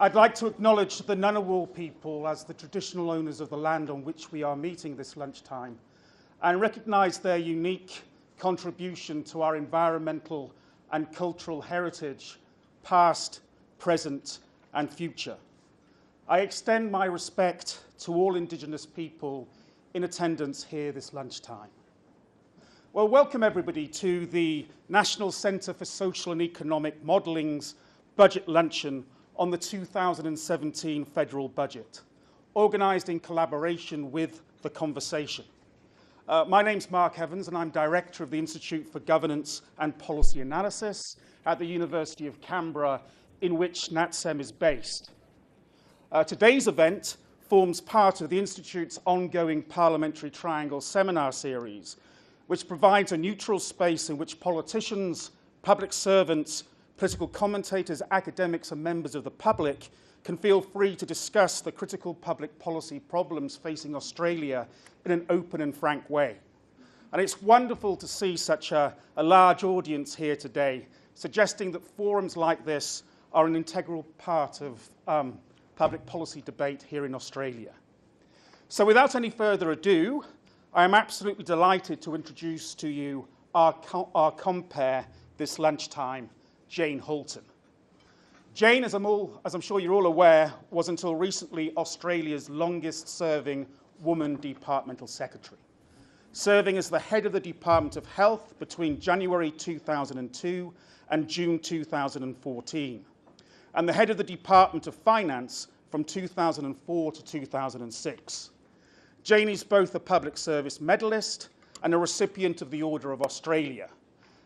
I'd like to acknowledge the Ngunnawal people as the traditional owners of the land on which we are meeting this lunchtime and recognise their unique contribution to our environmental and cultural heritage, past, present and future. I extend my respect to all Indigenous people in attendance here this lunchtime. Well, welcome everybody to the National Centre for Social and Economic Modelling's Budget Luncheon on the 2017 Federal Budget, organised in collaboration with The Conversation. My name's Mark Evans and I'm Director of the Institute for Governance and Policy Analysis at the University of Canberra, in which NATSEM is based. Today's event forms part of the Institute's ongoing Parliamentary Triangle seminar series, which provides a neutral space in which politicians, public servants, political commentators, academics and members of the public can feel free to discuss the critical public policy problems facing Australia in an open and frank way. And it's wonderful to see such a large audience here today, suggesting that forums like this are an integral part of public policy debate here in Australia. So without any further ado, I am absolutely delighted to introduce to you our compere this lunchtime, Jane Halton. Jane, as I'm sure you're all aware, was until recently Australia's longest-serving woman departmental secretary, serving as the head of the Department of Health between January 2002 and June 2014, and the head of the Department of Finance from 2004 to 2006. Jane is both a Public Service Medalist and a recipient of the Order of Australia,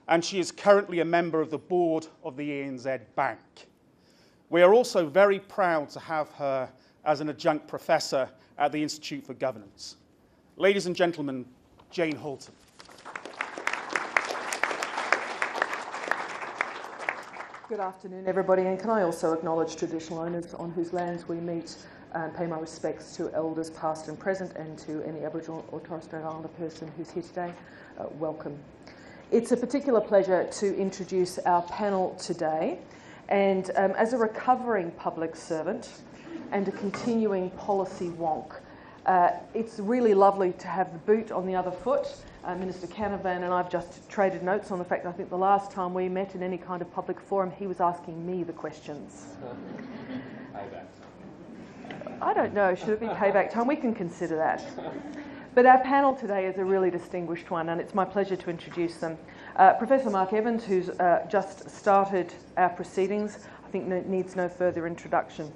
and she is currently a member of the board of the ANZ Bank. We are also very proud to have her as an adjunct professor at the Institute for Governance. Ladies and gentlemen, Jane Halton. Good afternoon, everybody, and can I also acknowledge traditional owners on whose lands we meet and pay my respects to elders past and present and to any Aboriginal or Torres Strait Islander person who's here today. Welcome. It's a particular pleasure to introduce our panel today, and as a recovering public servant and a continuing policy wonk, it's really lovely to have the boot on the other foot. Minister Canavan and I've just traded notes on the fact that I think the last time we met in any kind of public forum, he was asking me the questions. Payback. I don't know, should it be payback time? We can consider that. But our panel today is a really distinguished one, and it's my pleasure to introduce them. Professor Mark Evans, who's just started our proceedings, I think needs no further introduction.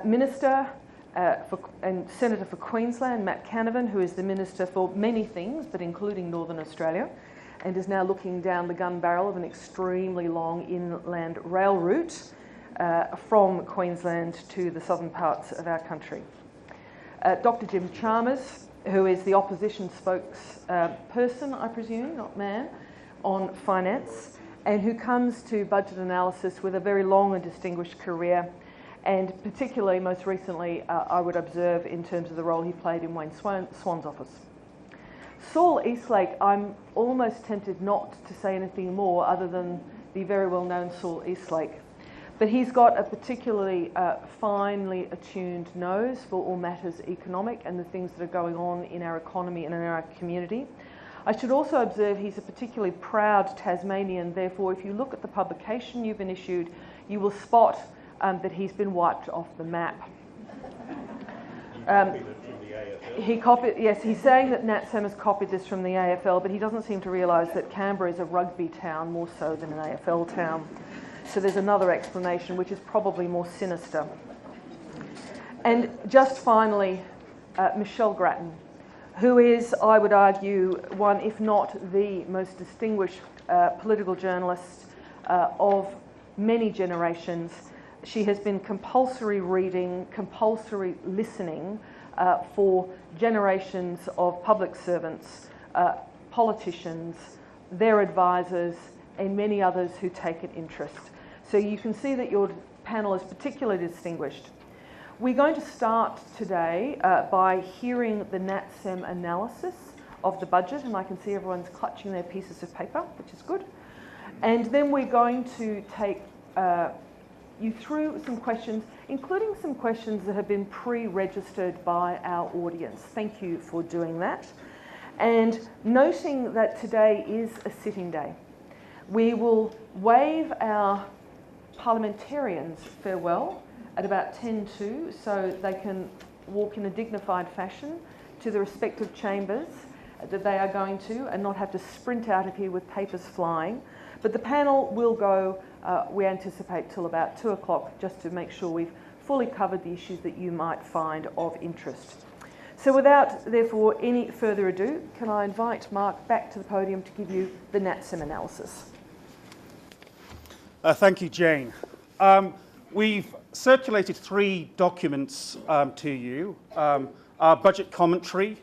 Minister and Senator for Queensland, Matt Canavan, who is the Minister for many things, but including Northern Australia, and is now looking down the gun barrel of an extremely long inland rail route from Queensland to the southern parts of our country. Dr. Jim Chalmers, who is the opposition spokesperson, I presume, not man, on finance, and who comes to budget analysis with a very long and distinguished career, and particularly, most recently, I would observe in terms of the role he played in Wayne Swan's office. Saul Eslake, I'm almost tempted not to say anything more other than the very well-known Saul Eslake. But he's got a particularly finely attuned nose for all matters economic and the things that are going on in our economy and in our community. I should also observe he's a particularly proud Tasmanian, therefore if you look at the publication you've been issued, you will spot that he's been wiped off the map. Yes, he's saying that NATSEM has copied this from the AFL, but he doesn't seem to realise that Canberra is a rugby town more so than an AFL town. So there's another explanation which is probably more sinister. And just finally, Michelle Grattan, who is, I would argue, one, if not the most distinguished political journalist of many generations. She has been compulsory reading, compulsory listening for generations of public servants, politicians, their advisors, and many others who take an interest. So you can see that your panel is particularly distinguished. We're going to start today by hearing the NATSEM analysis of the budget, and I can see everyone's clutching their pieces of paper, which is good. And then we're going to take you through some questions, including some questions that have been pre-registered by our audience. Thank you for doing that. And noting that today is a sitting day, we will wave our parliamentarians farewell at about 10:02 so they can walk in a dignified fashion to the respective chambers that they are going to and not have to sprint out of here with papers flying. But the panel will go, we anticipate, till about 2 o'clock, just to make sure we've fully covered the issues that you might find of interest. So without, therefore, any further ado, can I invite Mark back to the podium to give you the NATSEM analysis. Thank you, Jane. We've circulated 3 documents to you, our budget commentary,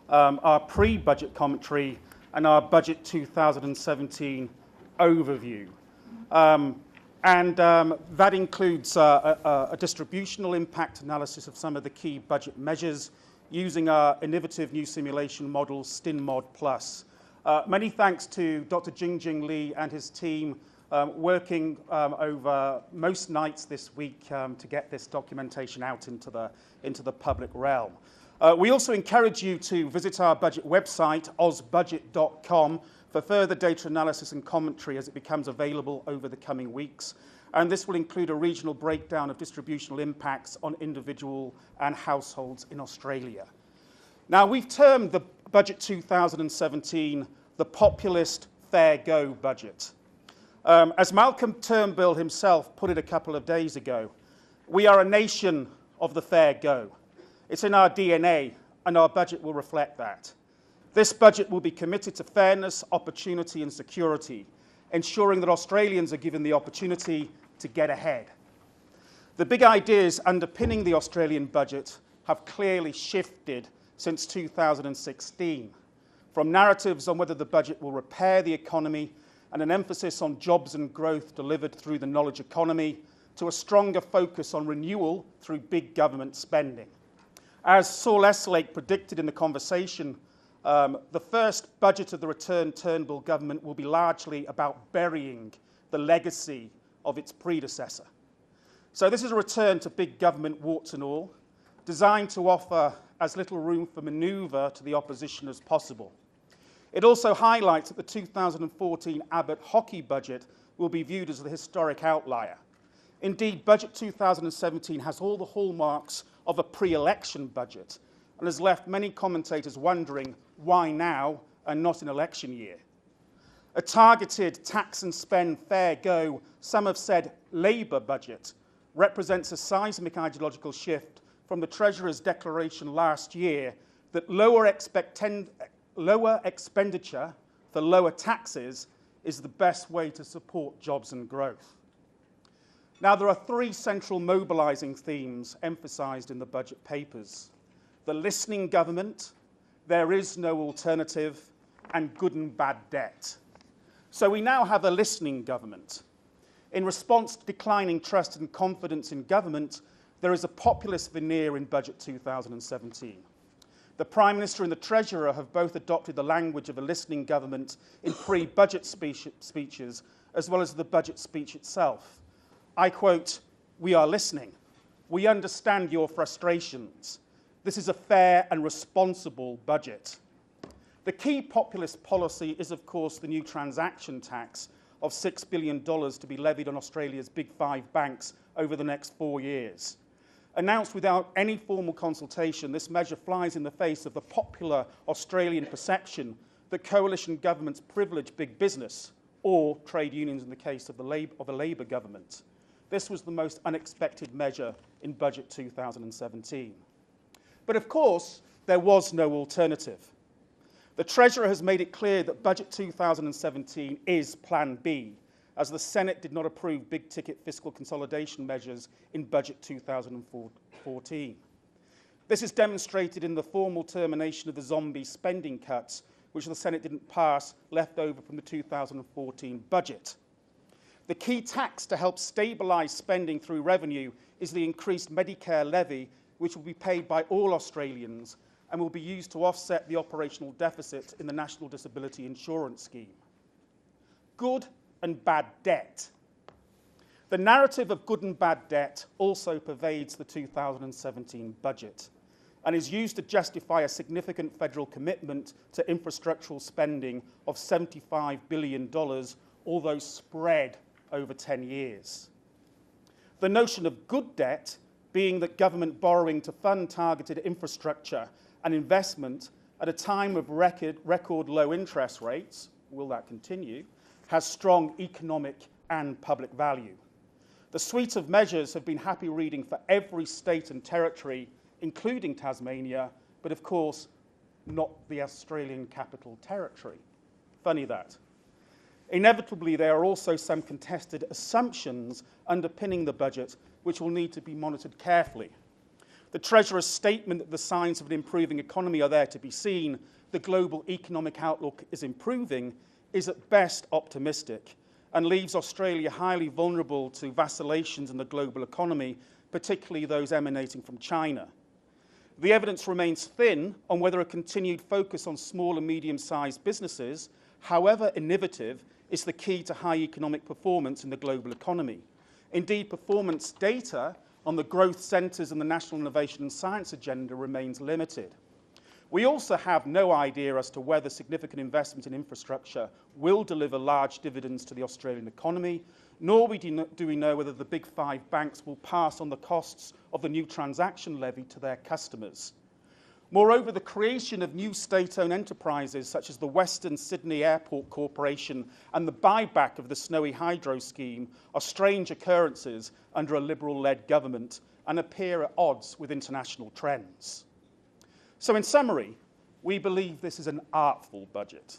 our pre-budget commentary, and our budget 2017 overview. That includes a distributional impact analysis of some of the key budget measures using our innovative new simulation model, StinMod Plus. Many thanks to Dr. Jingjing Li and his team working over most nights this week to get this documentation out into the public realm. We also encourage you to visit our budget website, ozbudget.com, for further data analysis and commentary as it becomes available over the coming weeks. And this will include a regional breakdown of distributional impacts on individual and households in Australia. Now, we've termed the Budget 2017 the populist fair go budget. As Malcolm Turnbull himself put it a couple of days ago, we are a nation of the fair go. It's in our DNA, and our budget will reflect that. This budget will be committed to fairness, opportunity and security, ensuring that Australians are given the opportunity to get ahead. The big ideas underpinning the Australian budget have clearly shifted since 2016, from narratives on whether the budget will repair the economy and an emphasis on jobs and growth delivered through the knowledge economy, to a stronger focus on renewal through big government spending. As Saul Eslake predicted in the conversation, the first budget of the returned Turnbull government will be largely about burying the legacy of its predecessor. So this is a return to big government, warts and all, designed to offer as little room for manoeuvre to the opposition as possible. It also highlights that the 2014 Abbott hockey budget will be viewed as the historic outlier. Indeed, Budget 2017 has all the hallmarks of a pre-election budget and has left many commentators wondering why now and not in election year. A targeted tax and spend fair go, some have said Labour budget, represents a seismic ideological shift from the Treasurer's declaration last year that lower expenditure for lower taxes is the best way to support jobs and growth. Now, there are 3 central mobilising themes emphasised in the budget papers: the listening government, there is no alternative, and good and bad debt. So we now have a listening government. In response to declining trust and confidence in government, there is a populist veneer in Budget 2017. The Prime Minister and the Treasurer have both adopted the language of a listening government in pre-budget speeches, as well as the budget speech itself. I quote, "We are listening. We understand your frustrations. This is a fair and responsible budget." The key populist policy is, of course, the new transaction tax of $6 billion to be levied on Australia's big 5 banks over the next 4 years. Announced without any formal consultation, this measure flies in the face of the popular Australian perception that coalition governments privilege big business, or trade unions in the case of a Labour government. This was the most unexpected measure in Budget 2017. But of course, there was no alternative. The Treasurer has made it clear that Budget 2017 is Plan B, as the Senate did not approve big-ticket fiscal consolidation measures in Budget 2014. This is demonstrated in the formal termination of the zombie spending cuts, which the Senate didn't pass, left over from the 2014 budget. The key tax to help stabilise spending through revenue is the increased Medicare levy, which will be paid by all Australians and will be used to offset the operational deficit in the National Disability Insurance Scheme. Good and bad debt. The narrative of good and bad debt also pervades the 2017 budget and is used to justify a significant federal commitment to infrastructural spending of $75 billion, although spread over 10 years. The notion of good debt being that government borrowing to fund targeted infrastructure and investment at a time of record low interest rates, will that continue, has strong economic and public value. The suite of measures have been happy reading for every state and territory, including Tasmania, but of course not the Australian Capital Territory. Funny that. Inevitably, there are also some contested assumptions underpinning the budget which will need to be monitored carefully. The Treasurer's statement that the signs of an improving economy are there to be seen, the global economic outlook is improving, is at best optimistic and leaves Australia highly vulnerable to vacillations in the global economy, particularly those emanating from China. The evidence remains thin on whether a continued focus on small and medium-sized businesses, however innovative, is the key to high economic performance in the global economy. Indeed, performance data on the growth centres in the National Innovation and Science Agenda remains limited. We also have no idea as to whether significant investment in infrastructure will deliver large dividends to the Australian economy, nor do we know whether the big five banks will pass on the costs of the new transaction levy to their customers. Moreover, the creation of new state-owned enterprises such as the Western Sydney Airport Corporation and the buyback of the Snowy Hydro scheme are strange occurrences under a Liberal-led government and appear at odds with international trends. So in summary, we believe this is an artful budget.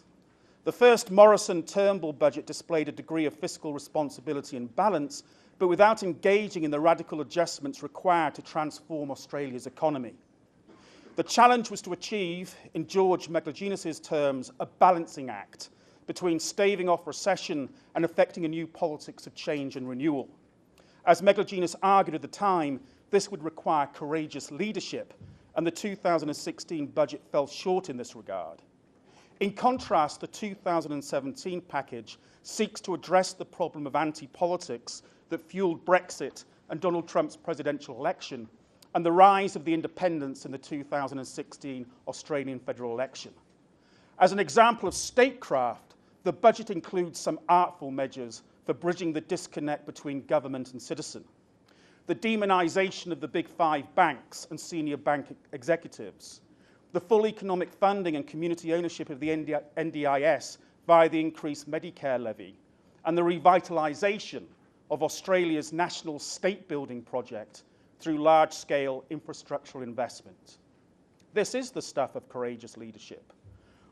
The first Morrison-Turnbull budget displayed a degree of fiscal responsibility and balance, but without engaging in the radical adjustments required to transform Australia's economy. The challenge was to achieve, in George Megalogenis's terms, a balancing act between staving off recession and effecting a new politics of change and renewal. As Megalogenis argued at the time, this would require courageous leadership, and the 2016 budget fell short in this regard. In contrast, the 2017 package seeks to address the problem of anti-politics that fueled Brexit and Donald Trump's presidential election, and the rise of the independents in the 2016 Australian federal election. As an example of statecraft, the budget includes some artful measures for bridging the disconnect between government and citizen. The demonisation of the big five banks and senior bank executives, the full economic funding and community ownership of the NDIS via the increased Medicare levy, and the revitalisation of Australia's national state-building project through large-scale infrastructural investment. This is the stuff of courageous leadership.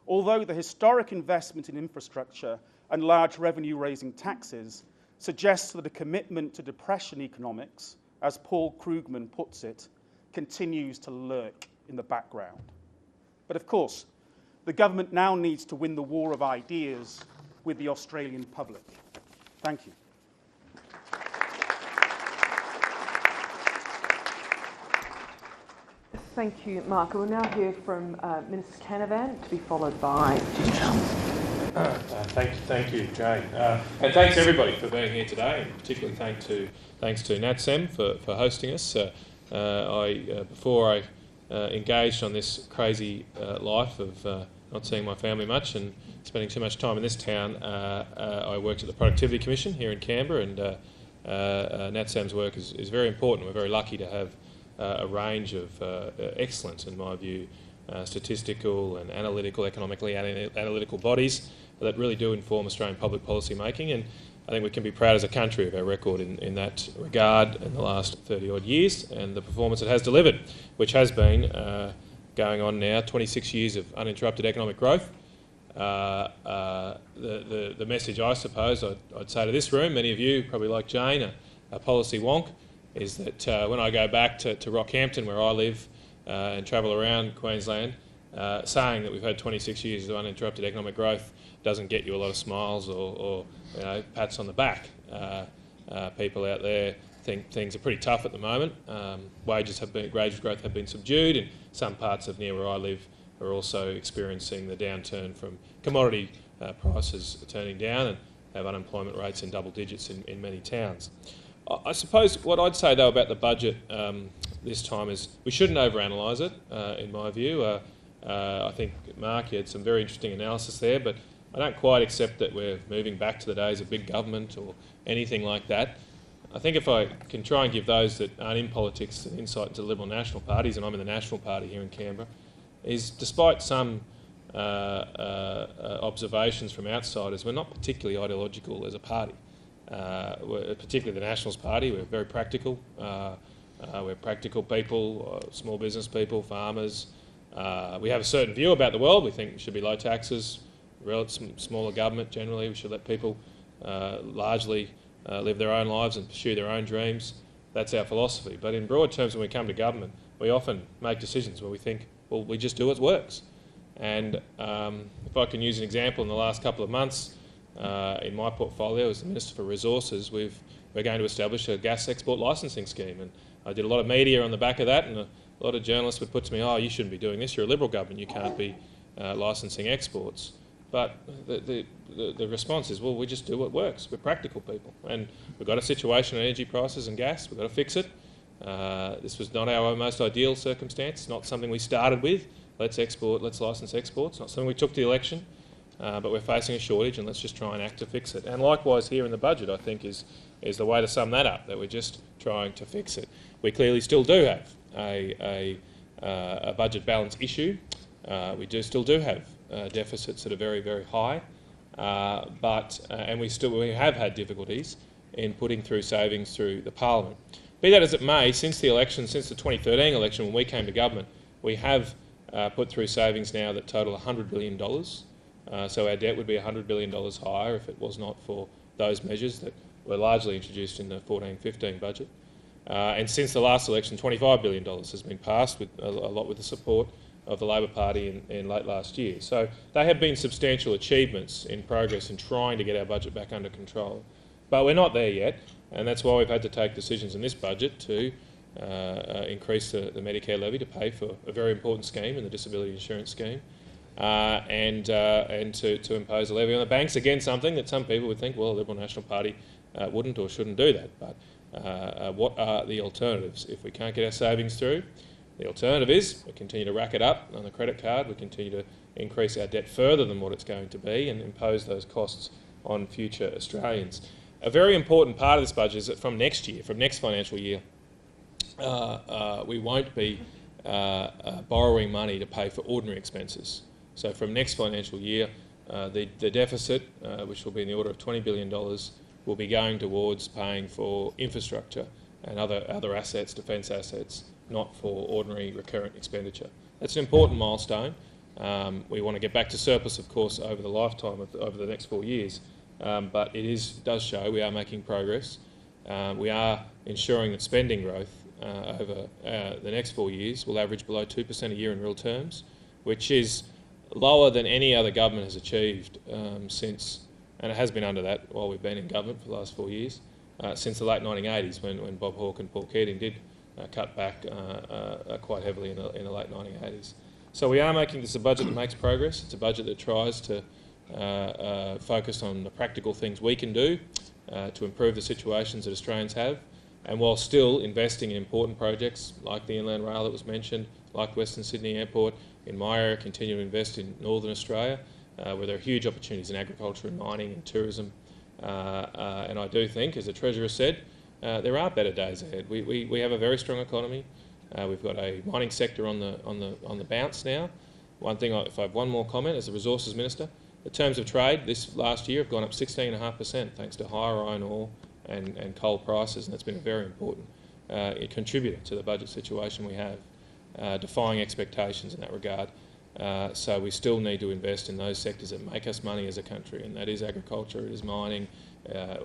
Although the historic investment in infrastructure and large revenue-raising taxes suggests that a commitment to depression economics, as Paul Krugman puts it, continues to lurk in the background. But of course, the government now needs to win the war of ideas with the Australian public. Thank you. Thank you, Mark. We'll now hear from Minister Canavan, to be followed by Chalmers. Thank you, Jane. And thanks everybody for being here today, and particularly thanks to NATSEM for hosting us. Before I engaged on this crazy life of not seeing my family much and spending too much time in this town, I worked at the Productivity Commission here in Canberra, and NATSEM's work is very important. We're very lucky to have a range of excellent, in my view, statistical and analytical, economically analytical bodies that really do inform Australian public policy making, and I think we can be proud as a country of our record in that regard in the last 30-odd years and the performance it has delivered, which has been going on now 26 years of uninterrupted economic growth. The message, I suppose, I'd say to this room, many of you, probably like Jane, a policy wonk, is that when I go back to Rockhampton, where I live, and travel around Queensland, saying that we've had 26 years of uninterrupted economic growth doesn't get you a lot of smiles or pats on the back. People out there think things are pretty tough at the moment. Wage growth have been subdued, and some parts of near where I live are also experiencing the downturn from commodity prices turning down, and have unemployment rates in double digits in many towns. I suppose what I'd say though about the budget this time is we shouldn't overanalyse it, in my view. I think, Mark, you had some very interesting analysis there, but I don't quite accept that we're moving back to the days of big government or anything like that. I think if I can try and give those that aren't in politics an insight into the Liberal National parties, and I'm in the National Party here in Canberra, is despite some observations from outsiders, we're not particularly ideological as a party. Particularly the Nationals Party, we're very practical. We're practical people, small business people, farmers. We have a certain view about the world. We think there should be low taxes, smaller government generally. We should let people largely live their own lives and pursue their own dreams. That's our philosophy. But in broad terms, when we come to government, we often make decisions where we think, well, we just do what works. And if I can use an example, in the last couple of months, in my portfolio as the Minister for Resources, we're going to establish a gas export licensing scheme. And I did a lot of media on the back of that, and a lot of journalists would put to me, oh, you shouldn't be doing this, you're a Liberal government, you can't be licensing exports. But the response is, well, we just do what works. We're practical people. And we've got a situation on energy prices and gas, we've got to fix it. This was not our most ideal circumstance, not something we started with. Let's export, let's license exports, not something we took to the election. But we're facing a shortage, and let's just try and act to fix it. And likewise here in the budget, I think, is the way to sum that up, that we're just trying to fix it. We clearly still do have a budget balance issue. We still do have deficits that are very, very high, and we have had difficulties in putting through savings through the Parliament. Be that as it may, since the election, since the 2013 election when we came to government, we have put through savings now that total $100 billion. So our debt would be $100 billion higher if it was not for those measures that were largely introduced in the 14-15 budget. And since the last election, $25 billion has been passed, with a lot with the support of the Labor Party in late last year. So they have been substantial achievements in progress in trying to get our budget back under control. But we're not there yet, and that's why we've had to take decisions in this budget to increase the Medicare levy to pay for a very important scheme in the disability insurance scheme. And to impose a levy on the banks, again something that some people would think, well, the Liberal National Party wouldn't or shouldn't do that. But what are the alternatives if we can't get our savings through? The alternative is we continue to rack it up on the credit card, we continue to increase our debt further than what it's going to be and impose those costs on future Australians. A very important part of this budget is that from next year, from next financial year, we won't be borrowing money to pay for ordinary expenses. So from next financial year, the deficit, which will be in the order of $20 billion, will be going towards paying for infrastructure and other assets, defence assets, not for ordinary recurrent expenditure. That's an important milestone. We want to get back to surplus, of course, over the lifetime over the next 4 years, but it does show we are making progress. We are ensuring that spending growth over the next 4 years will average below 2% a year in real terms, which is lower than any other government has achieved since, and it has been under that while we've been in government for the last 4 years, since the late 1980s when Bob Hawke and Paul Keating did cut back quite heavily in the late 1980s. So we are making this a budget that makes progress. It's a budget that tries to focus on the practical things we can do to improve the situations that Australians have, and while still investing in important projects like the Inland Rail that was mentioned, like Western Sydney Airport. In my area, continue to invest in Northern Australia, where there are huge opportunities in agriculture and mining and tourism. And I do think, as the Treasurer said, there are better days ahead. We have a very strong economy. We've got a mining sector on the bounce now. One thing, if I have one more comment, as the Resources Minister, the terms of trade this last year have gone up 16.5% thanks to higher iron ore and coal prices, and that's been a very important contributor to the budget situation we have, defying expectations in that regard. So we still need to invest in those sectors that make us money as a country, and that is agriculture, it is mining,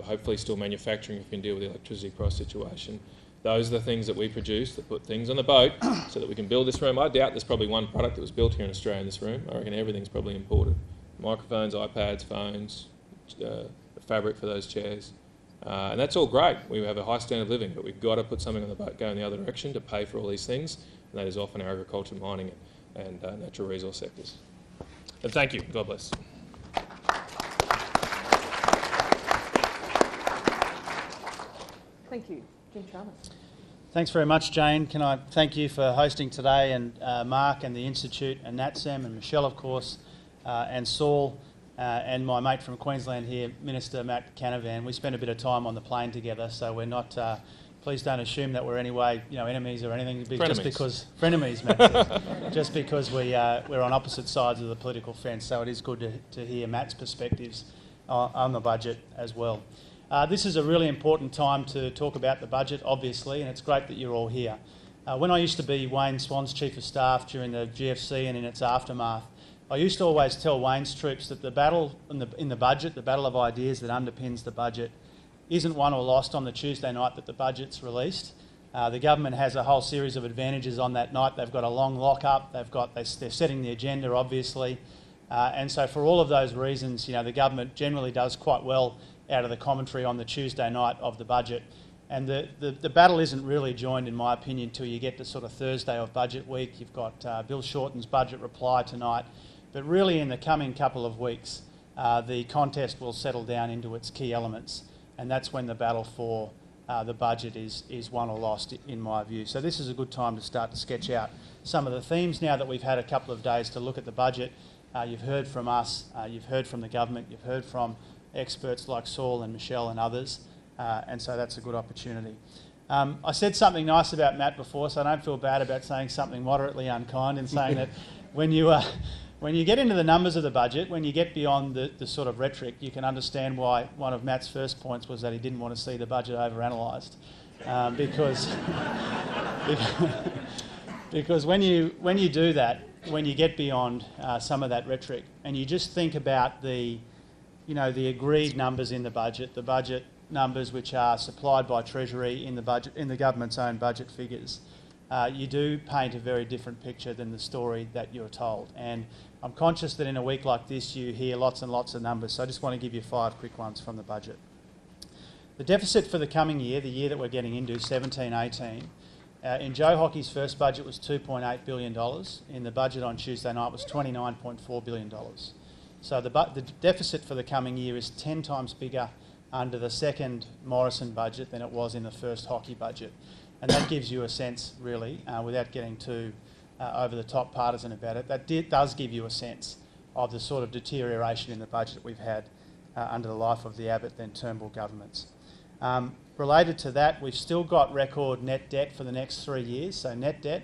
hopefully still manufacturing if we can deal with the electricity price situation. Those are the things that we produce that put things on the boat so that we can build this room. I doubt there's probably one product that was built here in Australia in this room. I reckon everything's probably imported. Microphones, iPads, phones, the fabric for those chairs. And that's all great. We have a high standard of living, but we've got to put something on the boat, go in the other direction to pay for all these things, and that is often our agriculture, mining and natural resource sectors. And thank you. God bless. Thank you. Jim Chalmers. Thanks very much, Jane. Can I thank you for hosting today, and Mark and the Institute and NATSEM and Michelle, of course, and Saul and my mate from Queensland here, Minister Matt Canavan. We spent a bit of time on the plane together, so we're not... please don't assume that we're anyway, enemies or anything. Just because frenemies, Matt, just because we're on opposite sides of the political fence. So it is good to hear Matt's perspectives on the budget as well. This is a really important time to talk about the budget, obviously, and it's great that you're all here. When I used to be Wayne Swan's Chief of Staff during the GFC and in its aftermath, I used to always tell Wayne's troops that the battle in the budget, the battle of ideas that underpins the budget, isn't won or lost on the Tuesday night that the budget's released. The government has a whole series of advantages on that night. They've got a long lock-up, they're setting the agenda, obviously, and so for all of those reasons, the government generally does quite well out of the commentary on the Tuesday night of the budget. And the battle isn't really joined, in my opinion, till you get to sort of Thursday of budget week. You've got Bill Shorten's budget reply tonight, but really in the coming couple of weeks, the contest will settle down into its key elements, and that's when the battle for the budget is won or lost, in my view. So this is a good time to start to sketch out some of the themes now that we've had a couple of days to look at the budget. You've heard from us, you've heard from the government, you've heard from experts like Saul and Michelle and others, and so that's a good opportunity. I said something nice about Matt before, so I don't feel bad about saying something moderately unkind and saying that when you get into the numbers of the budget, when you get beyond the sort of rhetoric, you can understand why one of Matt's first points was that he didn't want to see the budget overanalysed, because when you do that, when you get beyond some of that rhetoric, and you just think about the agreed numbers in the budget numbers which are supplied by Treasury in the government's own budget figures, you do paint a very different picture than the story that you're told. And I'm conscious that in a week like this you hear lots and lots of numbers, so I just want to give you 5 quick ones from the budget. The deficit for the coming year, the year that we're getting into, 17-18, in Joe Hockey's first budget was $2.8 billion. In the budget on Tuesday night was $29.4 billion. So the deficit for the coming year is 10 times bigger under the second Morrison budget than it was in the first Hockey budget. And that gives you a sense, really, without getting too over the top partisan about it, that does give you a sense of the sort of deterioration in the budget we've had under the life of the Abbott then Turnbull governments. Related to that, we've still got record net debt for the next 3 years. So net debt,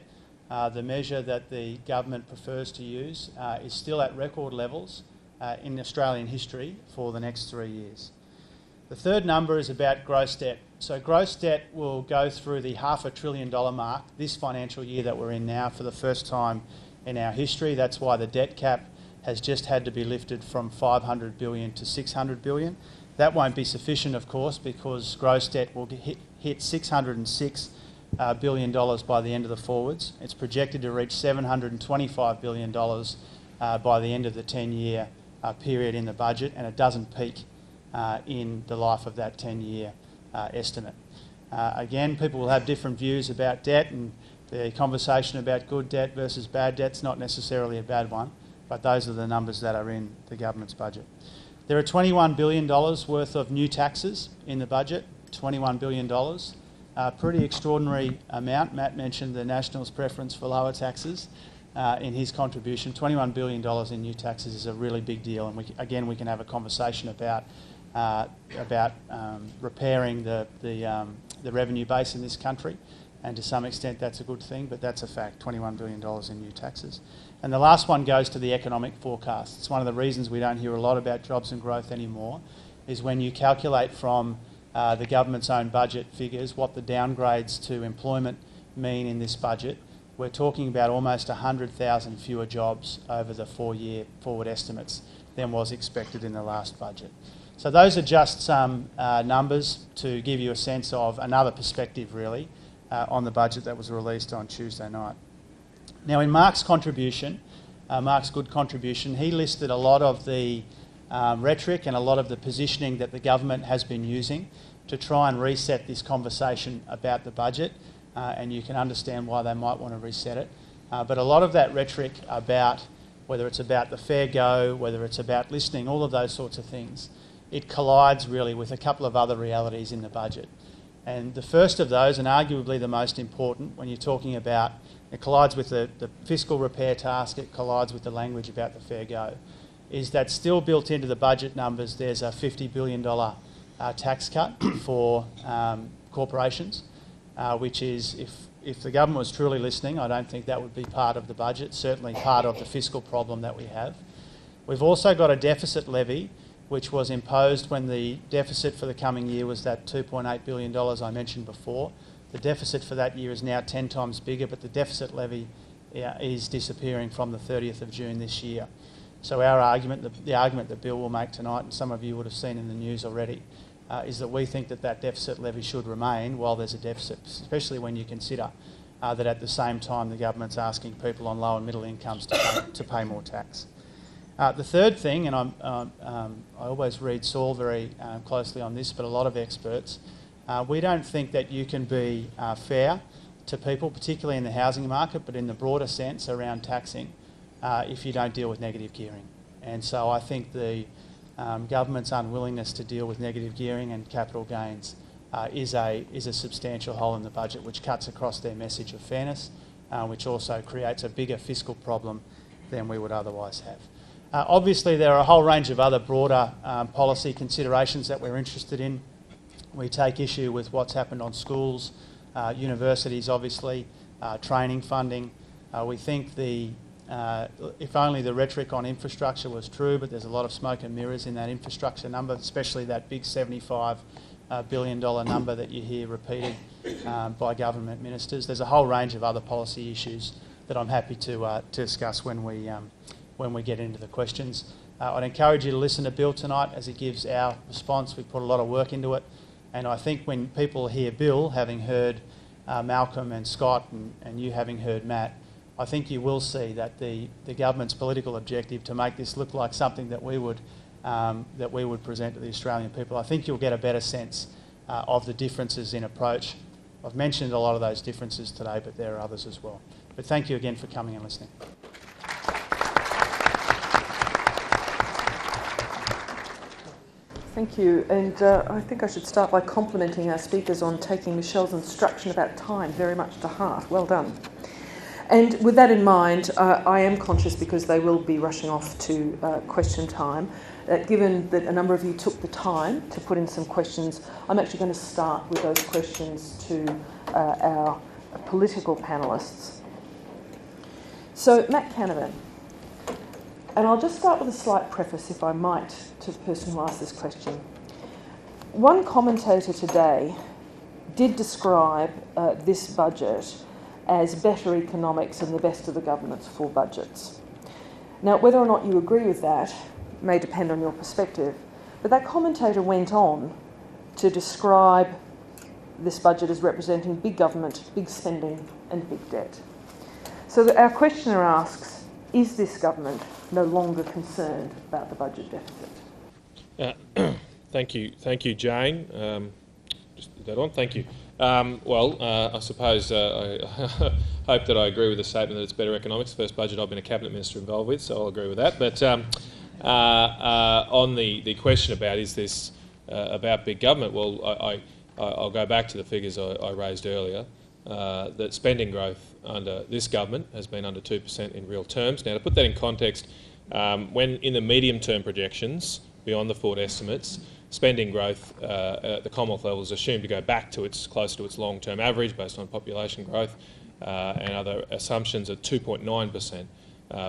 the measure that the government prefers to use, is still at record levels in Australian history for the next 3 years. The third number is about gross debt. So gross debt will go through the $500 billion mark this financial year that we're in now for the first time in our history. That's why the debt cap has just had to be lifted from $500 billion to $600 billion. That won't be sufficient, of course, because gross debt will hit $606 billion by the end of the forwards. It's projected to reach $725 billion by the end of the 10-year period in the budget, and it doesn't peak in the life of that 10-year estimate. Again, people will have different views about debt, and the conversation about good debt versus bad debt's not necessarily a bad one, but those are the numbers that are in the government's budget. There are $21 billion worth of new taxes in the budget, $21 billion. Pretty extraordinary amount. Matt mentioned the Nationals' preference for lower taxes in his contribution. $21 billion in new taxes is a really big deal, and we can have a conversation about repairing the revenue base in this country, and to some extent that's a good thing, but that's a fact, $21 billion in new taxes. And the last one goes to the economic forecast. It's one of the reasons we don't hear a lot about jobs and growth anymore, is when you calculate from the government's own budget figures what the downgrades to employment mean in this budget. We're talking about almost 100,000 fewer jobs over the 4-year forward estimates than was expected in the last budget. So those are just some numbers to give you a sense of another perspective, really, on the budget that was released on Tuesday night. Now, in Mark's contribution, Mark's good contribution, he listed a lot of the rhetoric and a lot of the positioning that the government has been using to try and reset this conversation about the budget, and you can understand why they might want to reset it. But a lot of that rhetoric about, whether it's about the fair go, whether it's about listening, all of those sorts of things, it collides really with a couple of other realities in the budget. And the first of those, and arguably the most important, when you're talking about, it collides with the fiscal repair task, it collides with the language about the fair go, is that still built into the budget numbers there's a $50 billion tax cut for corporations, which is, if the government was truly listening, I don't think that would be part of the budget, certainly part of the fiscal problem that we have. We've also got a deficit levy, which was imposed when the deficit for the coming year was that $2.8 billion I mentioned before. The deficit for that year is now 10 times bigger, but the deficit levy is disappearing from the 30th of June this year. So our argument, the argument that Bill will make tonight, and some of you would have seen in the news already, is that we think that that deficit levy should remain while there's a deficit, especially when you consider that at the same time the government's asking people on low and middle incomes to pay more tax. The third thing, and I always read Saul very closely on this, but a lot of experts, we don't think that you can be fair to people, particularly in the housing market, but in the broader sense around taxing, if you don't deal with negative gearing. And so I think the government's unwillingness to deal with negative gearing and capital gains is a substantial hole in the budget, which cuts across their message of fairness, which also creates a bigger fiscal problem than we would otherwise have. Obviously, there are a whole range of other broader policy considerations that we're interested in. We take issue with what's happened on schools, universities, obviously, training funding. We think if only the rhetoric on infrastructure was true, but there's a lot of smoke and mirrors in that infrastructure number, especially that big $75 billion number that you hear repeated by government ministers. There's a whole range of other policy issues that I'm happy to discuss when we get into the questions. I'd encourage you to listen to Bill tonight as he gives our response. We put a lot of work into it, and I think when people hear Bill, having heard Malcolm and Scott and you having heard Matt, I think you will see that the government's political objective to make this look like something that we would present to the Australian people, I think you'll get a better sense of the differences in approach. I've mentioned a lot of those differences today, but there are others as well. But thank you again for coming and listening. Thank you, and I think I should start by complimenting our speakers on taking Michelle's instruction about time very much to heart. Well done. And with that in mind, I am conscious, because they will be rushing off to question time, given that a number of you took the time to put in some questions, I'm actually going to start with those questions to our political panellists. So, Matt Canavan. And I'll just start with a slight preface, if I might, to the person who asked this question. One commentator today did describe this budget as better economics and the best of the government's full budgets. Now, whether or not you agree with that may depend on your perspective, but that commentator went on to describe this budget as representing big government, big spending and big debt. So our questioner asks, is this government no longer concerned about the budget deficit? Thank you, Jane. Just put that on. Thank you. I suppose I hope that I agree with the statement that it's better economics. The first budget I've been a cabinet minister involved with, so I'll agree with that. But on the question about is this about big government, well, I'll go back to the figures I raised earlier. That spending growth under this government has been under 2% in real terms. Now, to put that in context, when in the medium-term projections, beyond the forward estimates, spending growth at the Commonwealth level is assumed to go back to close to its long-term average based on population growth and other assumptions at 2.9%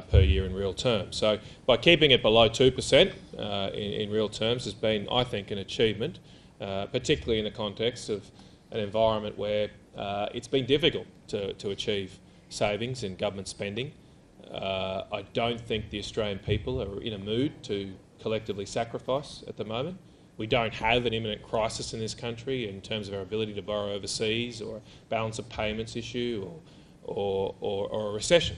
per year in real terms. So by keeping it below 2% in real terms has been, I think, an achievement, particularly in the context of an environment where it's been difficult to achieve savings in government spending. I don't think the Australian people are in a mood to collectively sacrifice at the moment. We don't have an imminent crisis in this country in terms of our ability to borrow overseas or a balance of payments issue or a recession.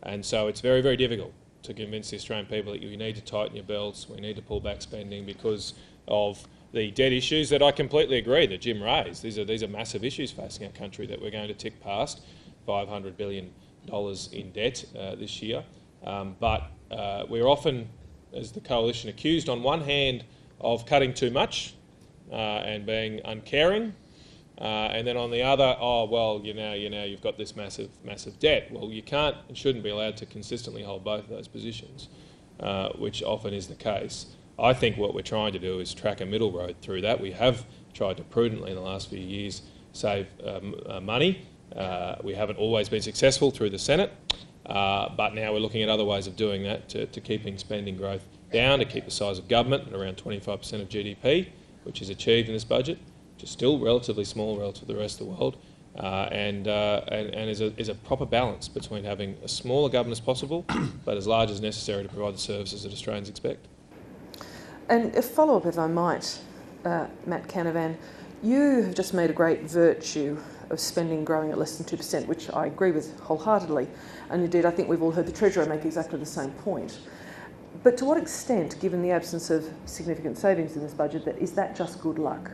And so it's very, very difficult to convince the Australian people that you need to tighten your belts, we need to pull back spending because of the debt issues that I completely agree that Jim raised. These are massive issues facing our country that we're going to tick past $500 billion in debt this year. But we're often, as the coalition, accused on one hand of cutting too much and being uncaring, And then on the other, oh well, you've got this massive debt. Well, you can't and shouldn't be allowed to consistently hold both of those positions, which often is the case. I think what we're trying to do is track a middle road through that. We have tried to prudently in the last few years save money. We haven't always been successful through the Senate, but now we're looking at other ways of doing that to keeping spending growth down, to keep the size of government at around 25% of GDP, which is achieved in this budget, which is still relatively small relative to the rest of the world, and is a proper balance between having as small a government as possible, but as large as necessary to provide the services that Australians expect. And a follow-up, if I might, Matt Canavan, you have just made a great virtue of spending growing at less than 2%, which I agree with wholeheartedly. And indeed, I think we've all heard the Treasurer make exactly the same point. But to what extent, given the absence of significant savings in this budget, is that just good luck?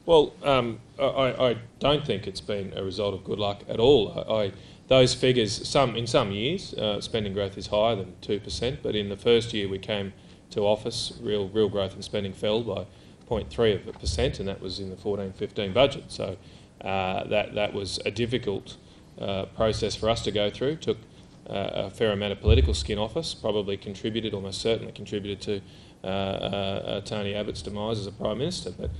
Well, I don't think it's been a result of good luck at all. Those figures, in some years, spending growth is higher than 2%, but in the first year we came to office, real growth in spending fell by 0.3%, and that was in the 14-15 budget. So that was a difficult process for us to go through. Took a fair amount of political skin off us, probably contributed, almost certainly contributed to Tony Abbott's demise as a Prime Minister. But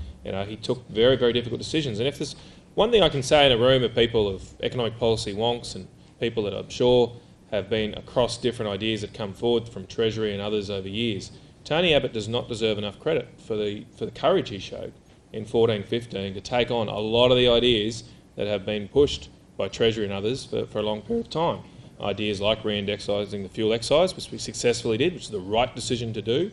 he took very, very difficult decisions. And if there's one thing I can say in a room of people of economic policy wonks and people that I'm sure have been across different ideas that come forward from Treasury and others over years, Tony Abbott does not deserve enough credit for the courage he showed in 14-15 to take on a lot of the ideas that have been pushed by Treasury and others for a long period of time. Ideas like re-indexising the fuel excise, which we successfully did, which is the right decision to do.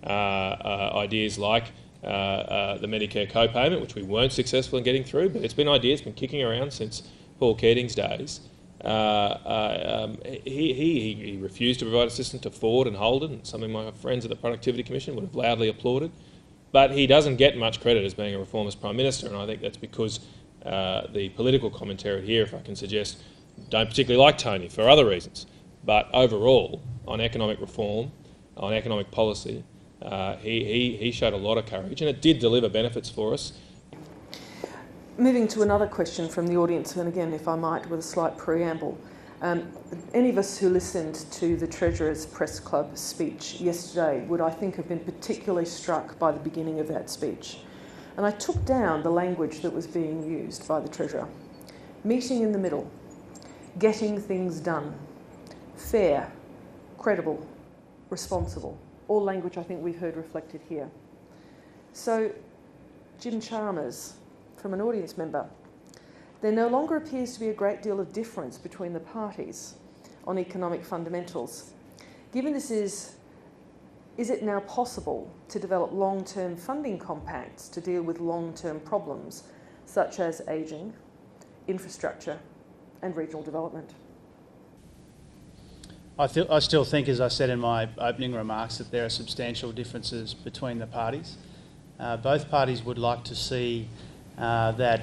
Ideas like the Medicare co-payment, which we weren't successful in getting through, but it's been ideas been kicking around since Paul Keating's days. He refused to provide assistance to Ford and Halton, something my friends at the Productivity Commission would have loudly applauded. But he doesn't get much credit as being a reformist Prime Minister, and I think that's because the political commentary here, if I can suggest, don't particularly like Tony for other reasons. But overall, on economic reform, on economic policy, he showed a lot of courage, and it did deliver benefits for us. Moving to another question from the audience, and again, if I might, with a slight preamble. Any of us who listened to the Treasurer's Press Club speech yesterday would, I think, have been particularly struck by the beginning of that speech. And I took down the language that was being used by the Treasurer. Meeting in the middle, getting things done, fair, credible, responsible. All language I think we've heard reflected here. So, Jim Chalmers, from an audience member, there no longer appears to be a great deal of difference between the parties on economic fundamentals. Given this is it now possible to develop long-term funding compacts to deal with long-term problems such as ageing, infrastructure and regional development? I still think, as I said in my opening remarks, that there are substantial differences between the parties. Both parties would like to see that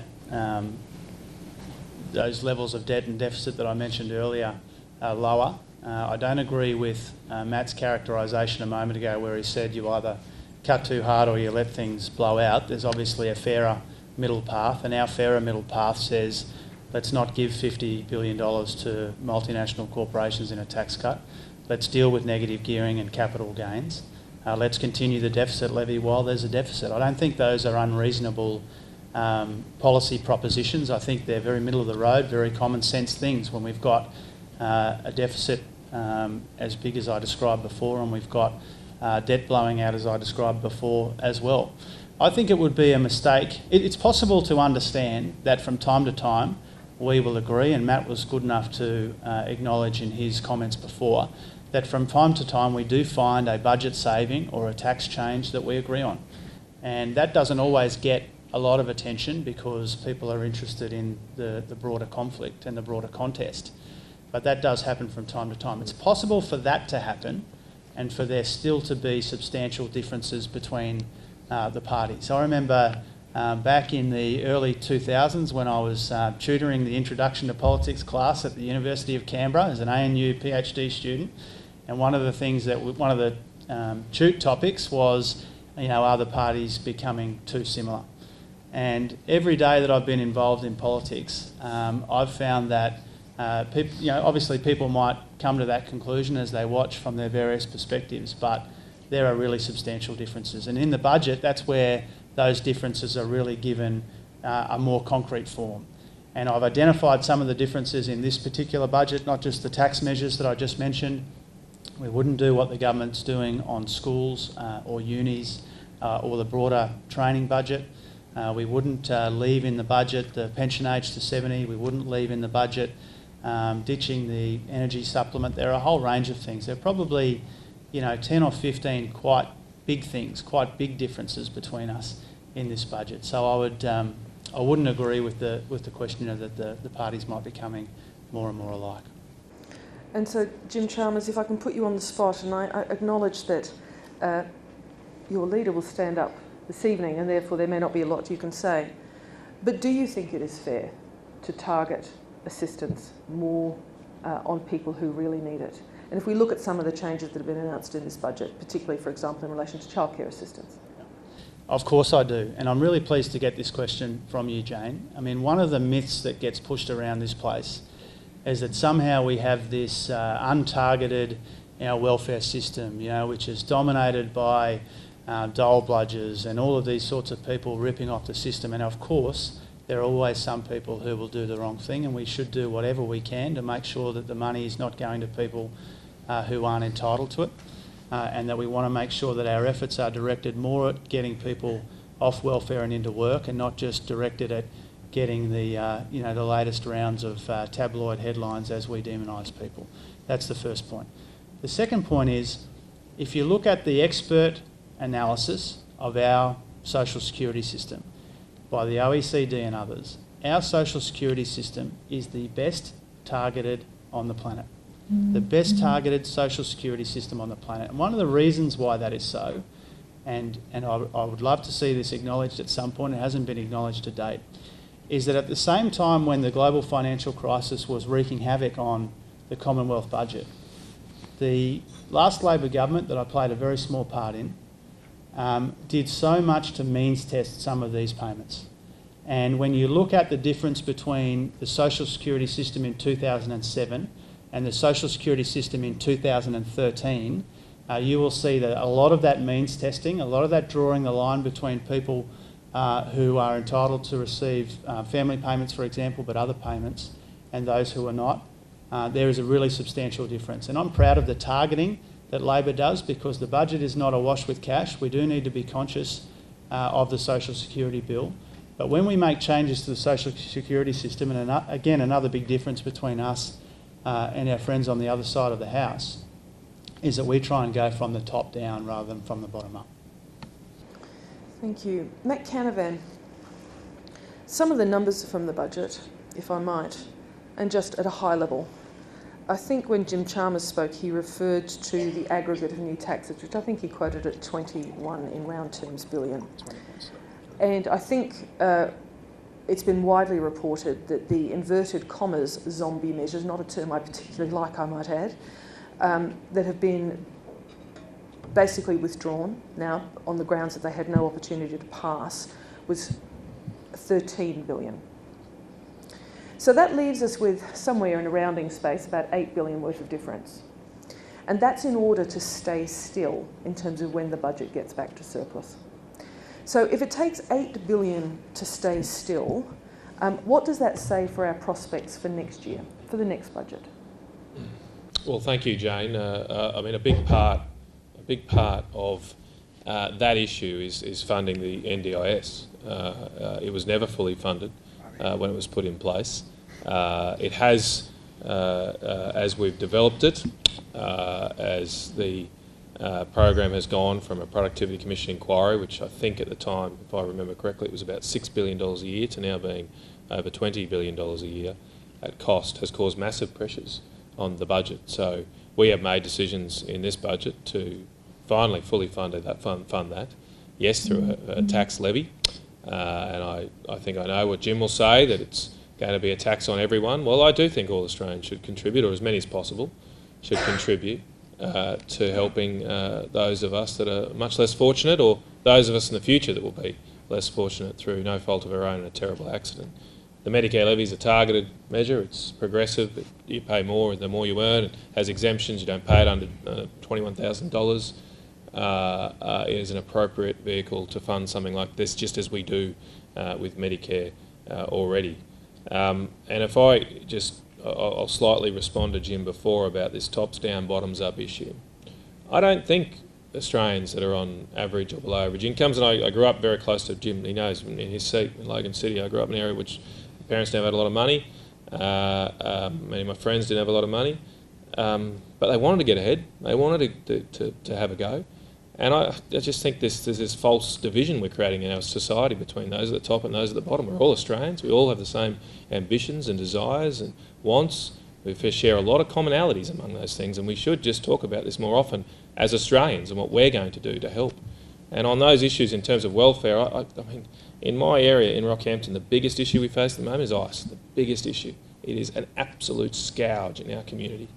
those levels of debt and deficit that I mentioned earlier are lower. I don't agree with Matt's characterisation a moment ago where he said you either cut too hard or you let things blow out. There's obviously a fairer middle path, and our fairer middle path says let's not give $50 billion to multinational corporations in a tax cut. Let's deal with negative gearing and capital gains. Let's continue the deficit levy while there's a deficit. I don't think those are unreasonable policy propositions. I think they're very middle of the road, very common sense things when we've got a deficit as big as I described before, and we've got debt blowing out as I described before as well. I think it would be a mistake. It's possible to understand that from time to time we will agree, and Matt was good enough to acknowledge in his comments before, that from time to time we do find a budget saving or a tax change that we agree on. And that doesn't always get a lot of attention because people are interested in the broader conflict and the broader contest. But that does happen from time to time. It's possible for that to happen and for there still to be substantial differences between the parties. I remember back in the early 2000s when I was tutoring the Introduction to Politics class at the University of Canberra as an ANU PhD student, and one of the things that one of the topics was, are the parties becoming too similar? And every day that I've been involved in politics, I've found that obviously people might come to that conclusion as they watch from their various perspectives, but there are really substantial differences. And in the budget, that's where those differences are really given a more concrete form. And I've identified some of the differences in this particular budget, not just the tax measures that I just mentioned. We wouldn't do what the government's doing on schools or unis or the broader training budget. We wouldn't leave in the budget the pension age to 70. We wouldn't leave in the budget ditching the energy supplement. There are a whole range of things. There are probably 10 or 15 quite big things, quite big differences between us in this budget. So I wouldn't agree with the questioner that the parties might be coming more and more alike. And so, Jim Chalmers, if I can put you on the spot, and I acknowledge that your leader will stand up this evening and therefore there may not be a lot you can say, but do you think it is fair to target assistance more on people who really need it? And if we look at some of the changes that have been announced in this budget, particularly, for example, in relation to childcare assistance. Of course I do, and I'm really pleased to get this question from you, Jane. I mean, one of the myths that gets pushed around this place is that somehow we have this untargeted welfare system, which is dominated by dole bludgers and all of these sorts of people ripping off the system. And of course, there are always some people who will do the wrong thing, and we should do whatever we can to make sure that the money is not going to people who aren't entitled to it. And that we want to make sure that our efforts are directed more at getting people off welfare and into work, and not just directed at getting the the latest rounds of tabloid headlines as we demonise people. That's the first point. The second point is, if you look at the expert analysis of our social security system by the OECD and others, our social security system is the best targeted on the planet. The best targeted social security system on the planet. And one of the reasons why that is so, and I would love to see this acknowledged at some point, it hasn't been acknowledged to date, is that at the same time when the global financial crisis was wreaking havoc on the Commonwealth budget, the last Labor government, that I played a very small part in, did so much to means test some of these payments. And when you look at the difference between the social security system in 2007 and the social security system in 2013, you will see that a lot of that means testing, a lot of that drawing the line between people who are entitled to receive family payments, for example, but other payments, and those who are not, there is a really substantial difference. And I'm proud of the targeting that Labor does, because the budget is not awash with cash. We do need to be conscious of the social security bill. But when we make changes to the social security system, and again, another big difference between us and our friends on the other side of the House, is that we try and go from the top down rather than from the bottom up. Thank you. Matt Canavan, some of the numbers from the budget, if I might, and just at a high level. I think when Jim Chalmers spoke, he referred to the aggregate of new taxes, which I think he quoted at 21 in round terms billion. And I think it's been widely reported that the inverted commas zombie measures, not a term I particularly like, I might add, that have been basically withdrawn now on the grounds that they had no opportunity to pass, was 13 billion. So that leaves us with somewhere in a rounding space about 8 billion worth of difference. And that's in order to stay still in terms of when the budget gets back to surplus. So if it takes 8 billion to stay still, what does that say for our prospects for next year, for the next budget? Well, thank you, Jane. I mean, a big part of that issue is funding the NDIS. It was never fully funded when it was put in place. It has, as we've developed it, as the program has gone from a Productivity Commission inquiry, which I think at the time, if I remember correctly, it was about $6 billion a year, to now being over $20 billion a year at cost, has caused massive pressures on the budget. So we have made decisions in this budget to finally fully fund that. Yes, through a tax levy. And I think I know what Jim will say, that it's going to be a tax on everyone. Well, I do think all Australians should contribute, or as many as possible should contribute to helping those of us that are much less fortunate, or those of us in the future that will be less fortunate through no fault of her own in a terrible accident. The Medicare levy is a targeted measure. It's progressive. You pay more the more you earn. It has exemptions. You don't pay it under $21,000. It is an appropriate vehicle to fund something like this, just as we do with Medicare already. And if I'll slightly respond to Jim before about this tops-down, bottoms-up issue. I don't think Australians that are on average or below average incomes, and I grew up very close to Jim, he knows, in his seat in Logan City. I grew up in an area which parents never had a lot of money. Many of my friends didn't have a lot of money. But they wanted to get ahead. They wanted to have a go. And I just think there's this false division we're creating in our society between those at the top and those at the bottom. We're all Australians. We all have the same ambitions and desires and wants. We share a lot of commonalities among those things, and we should just talk about this more often as Australians and what we're going to do to help. And on those issues in terms of welfare, I mean, in my area in Rockhampton, the biggest issue we face at the moment is ice, the biggest issue. It is an absolute scourge in our community.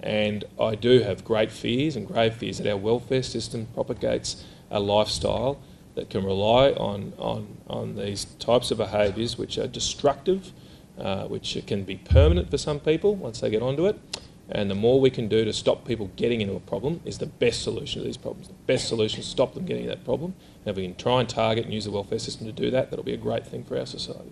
And I do have great fears and grave fears that our welfare system propagates a lifestyle that can rely on these types of behaviours which are destructive, which can be permanent for some people once they get onto it. And the more we can do to stop people getting into a problem is the best solution to these problems. The best solution is to stop them getting that problem. And if we can try and target and use the welfare system to do that, that'll be a great thing for our society.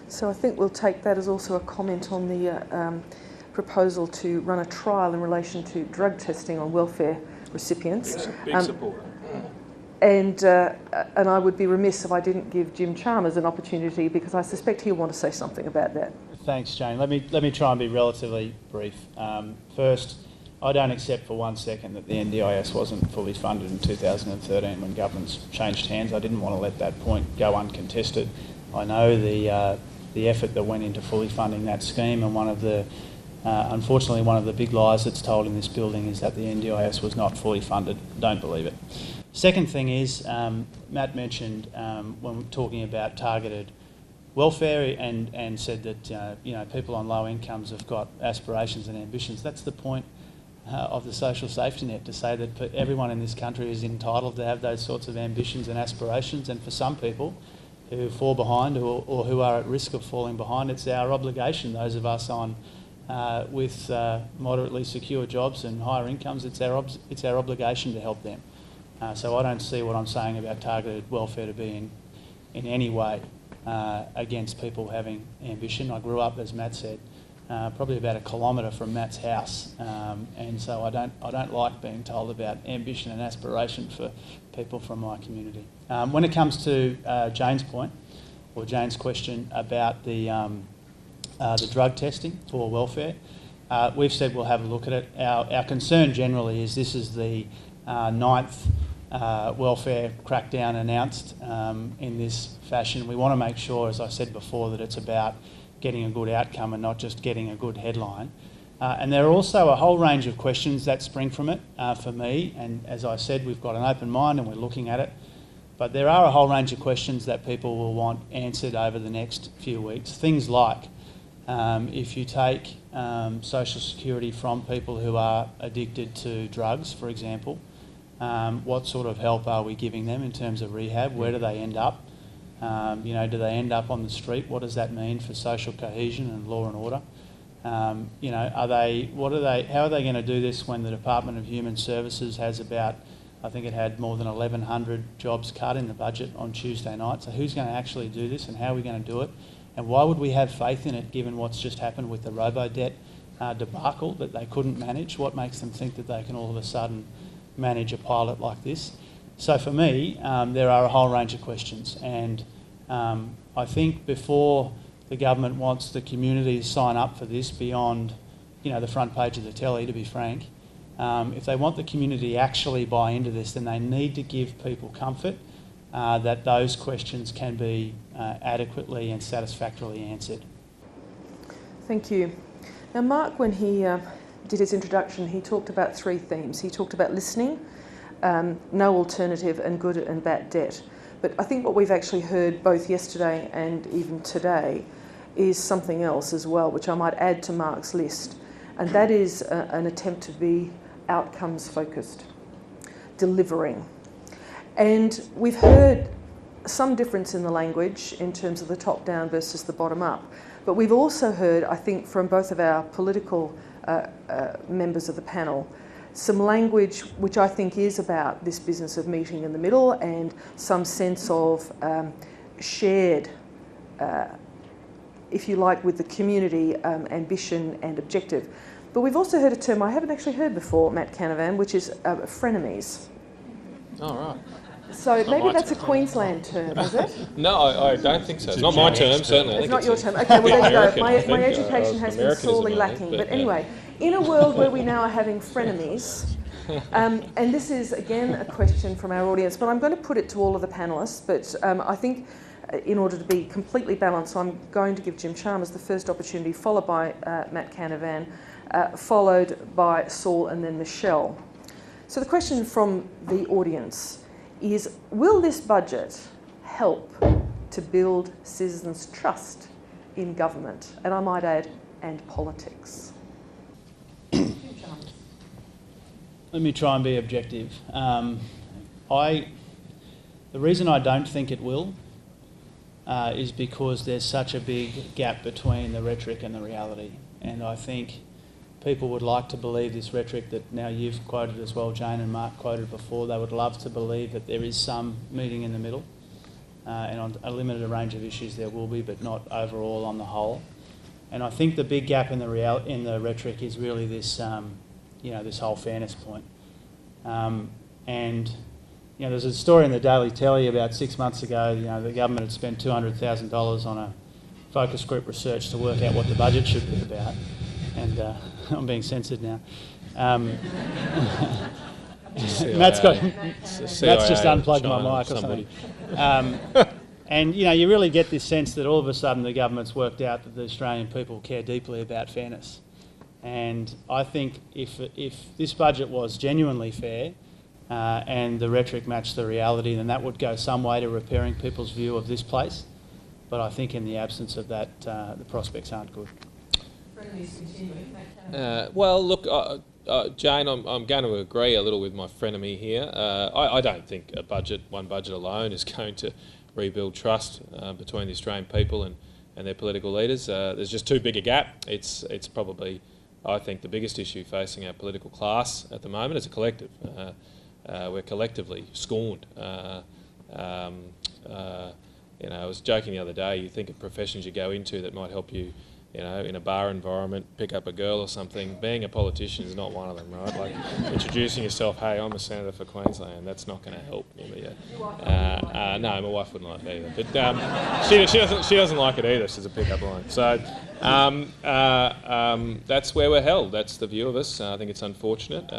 So I think we'll take that as also a comment on the proposal to run a trial in relation to drug testing on welfare recipients. Big supporter. And I would be remiss if I didn't give Jim Chalmers an opportunity, because I suspect he'll want to say something about that. Thanks, Jane. Let me try and be relatively brief. First, I don't accept for 1 second that the NDIS wasn't fully funded in 2013 when governments changed hands. I didn't want to let that point go uncontested. I know the effort that went into fully funding that scheme, and unfortunately one of the big lies that's told in this building is that the NDIS was not fully funded. Don't believe it. Second thing is, Matt mentioned when talking about targeted welfare and said that people on low incomes have got aspirations and ambitions. That's the point of the social safety net, to say that everyone in this country is entitled to have those sorts of ambitions and aspirations, and for some people who fall behind or who are at risk of falling behind, it's our obligation, those of us on with moderately secure jobs and higher incomes, it's our obligation to help them. So I don't see what I'm saying about targeted welfare to be in any way against people having ambition. I grew up, as Matt said, probably about 1 kilometre from Matt's house, and so I don't like being told about ambition and aspiration for people from my community. When it comes to Jane's point, or Jane's question about the drug testing for welfare, we've said we'll have a look at it. Our concern generally is this is the 9th welfare crackdown announced in this fashion. We want to make sure, as I said before, that it's about getting a good outcome and not just getting a good headline. And there are also a whole range of questions that spring from it for me, and as I said, we've got an open mind and we're looking at it. But there are a whole range of questions that people will want answered over the next few weeks. Things like, if you take social security from people who are addicted to drugs, for example, what sort of help are we giving them in terms of rehab? Where do they end up? Do they end up on the street? What does that mean for social cohesion and law and order? How are they going to do this when the Department of Human Services has about, I think it had more than 1,100 jobs cut in the budget on Tuesday night? So who's going to actually do this, and how are we going to do it? And why would we have faith in it, given what's just happened with the robo-debt debacle that they couldn't manage? What makes them think that they can all of a sudden manage a pilot like this? So for me, there are a whole range of questions, and I think before the government wants the community to sign up for this beyond, the front page of the telly, to be frank, if they want the community to actually buy into this, then they need to give people comfort that those questions can be adequately and satisfactorily answered. Thank you. Now, Mark, when he did his introduction, he talked about 3 themes. He talked about listening, no alternative, and good and bad debt. But I think what we've actually heard both yesterday and even today is something else as well, which I might add to Mark's list, and that is an attempt to be outcomes focused, delivering. And we've heard some difference in the language in terms of the top-down versus the bottom-up. But we've also heard, I think, from both of our political members of the panel, some language which I think is about this business of meeting in the middle and some sense of shared, if you like, with the community ambition and objective. But we've also heard a term I haven't actually heard before, Matt Canavan, which is frenemies. Oh, right. So maybe that's a Queensland term, is it? No, I don't think so. It's not my term, certainly. It's not your term. Okay, well, there you go. My education has been Americanism, sorely I think, lacking. but But anyway, in a world where we now are having frenemies, and this is, again, a question from our audience, but I'm going to put it to all of the panellists, but I think in order to be completely balanced, I'm going to give Jim Chalmers the first opportunity, followed by Matt Canavan, followed by Saul and then Michelle. So the question from the audience is, will this budget help to build citizens' trust in government, and I might add, and politics? Let me try and be objective. The reason I don't think it will is because there's such a big gap between the rhetoric and the reality. And I think people would like to believe this rhetoric that now you've quoted as well, Jane, and Mark quoted before. They would love to believe that there is some meeting in the middle, and on a limited range of issues there will be, but not overall on the whole. And I think the big gap in the rhetoric is really this, this whole fairness point. There's a story in the Daily Telly about 6 months ago. The government had spent $200,000 on a focus group research to work out what the budget should be about. And I'm being censored now. Matt's just unplugged my mic or something. And you really get this sense that all of a sudden the government's worked out that the Australian people care deeply about fairness. And I think if this budget was genuinely fair and the rhetoric matched the reality, then that would go some way to repairing people's view of this place. But I think in the absence of that, the prospects aren't good. Well, look, Jane, I'm going to agree a little with my frenemy here. I don't think one budget alone is going to rebuild trust between the Australian people and their political leaders. There's just too big a gap. It's probably, I think, the biggest issue facing our political class at the moment as a collective. We're collectively scorned. I was joking the other day, you think of professions you go into that might help you, in a bar environment, pick up a girl or something. Being a politician is not one of them, right? Like introducing yourself, hey, I'm a senator for Queensland, that's not going to help. No, my wife wouldn't like it either. But she doesn't like it either. She's a pick-up line. So that's where we're held. That's the view of us. I think it's unfortunate.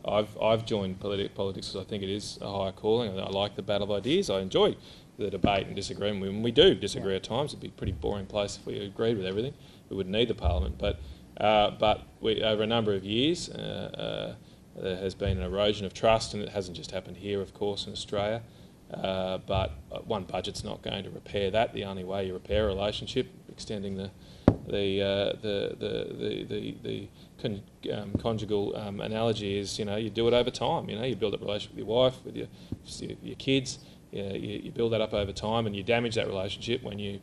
I've joined politics because I think it is a higher calling. I like the battle of ideas. I enjoy the debate and disagreement. When we do disagree at times, it'd be a pretty boring place if we agreed with everything. We wouldn't need the Parliament. But over a number of years, there has been an erosion of trust, and it hasn't just happened here, of course, in Australia. But one budget's not going to repair that. The only way you repair a relationship, extending the conjugal analogy is, you do it over time. You build a relationship with your wife, with your kids. You build that up over time, and you damage that relationship when you